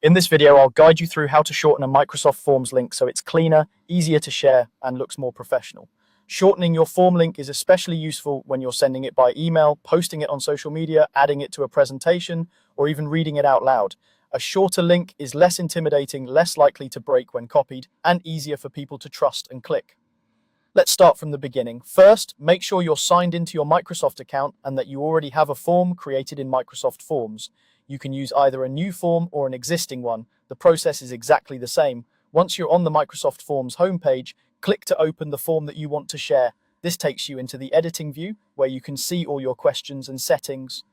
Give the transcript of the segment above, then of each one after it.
In this video, I'll guide you through how to shorten a Microsoft Forms link so it's cleaner, easier to share, and looks more professional. Shortening your form link is especially useful when you're sending it by email, posting it on social media, adding it to a presentation, or even reading it out loud. A shorter link is less intimidating, less likely to break when copied, and easier for people to trust and click. Let's start from the beginning. First, make sure you're signed into your Microsoft account and that you already have a form created in Microsoft Forms. You can use either a new form or an existing one. The process is exactly the same. Once you're on the Microsoft Forms homepage, click to open the form that you want to share. This takes you into the editing view where you can see all your questions and settings.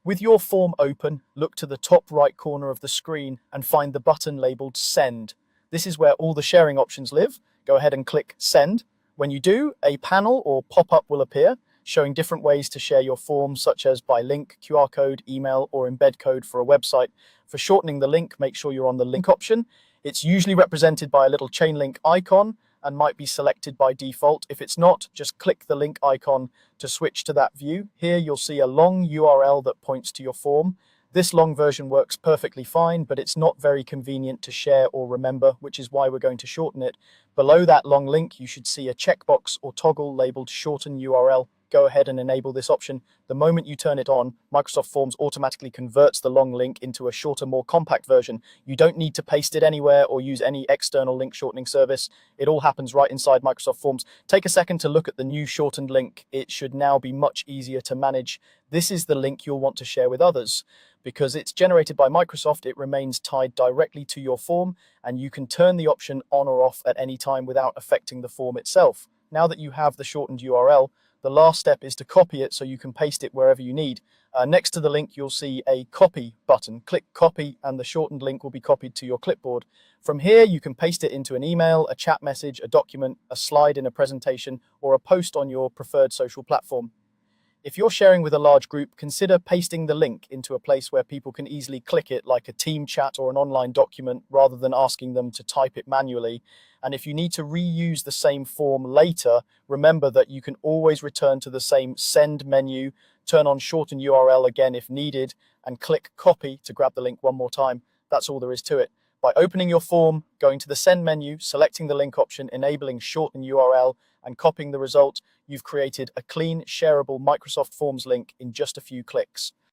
With your form open, look to the top right corner of the screen and find the button labeled Send. This is where all the sharing options live. Go ahead and click Send. When you do, a panel or pop-up will appear, showing different ways to share your form, such as by link, QR code, email, or embed code for a website. For shortening the link, make sure you're on the link option. It's usually represented by a little chain link icon and might be selected by default. If it's not, just click the link icon to switch to that view. Here you'll see a long URL that points to your form. This long version works perfectly fine, but it's not very convenient to share or remember, which is why we're going to shorten it. Below that long link, you should see a checkbox or toggle labeled Shorten URL. Go ahead and enable this option. The moment you turn it on, Microsoft Forms automatically converts the long link into a shorter, more compact version. You don't need to paste it anywhere or use any external link shortening service. It all happens right inside Microsoft Forms. Take a second to look at the new shortened link. It should now be much easier to manage. This is the link you'll want to share with others. Because it's generated by Microsoft, it remains tied directly to your form, and you can turn the option on or off at any time without affecting the form itself. Now that you have the shortened URL, the last step is to copy it so you can paste it wherever you need. Next to the link, you'll see a copy button. Click copy and the shortened link will be copied to your clipboard. From here, you can paste it into an email, a chat message, a document, a slide in a presentation, or a post on your preferred social platform. If you're sharing with a large group, consider pasting the link into a place where people can easily click it, like a team chat or an online document, rather than asking them to type it manually. And if you need to reuse the same form later, remember that you can always return to the same Send menu, turn on Shorten URL again if needed, and click Copy to grab the link one more time. That's all there is to it. By opening your form, going to the Send menu, selecting the link option, enabling Shorten URL, and copying the result, you've created a clean, shareable Microsoft Forms link in just a few clicks.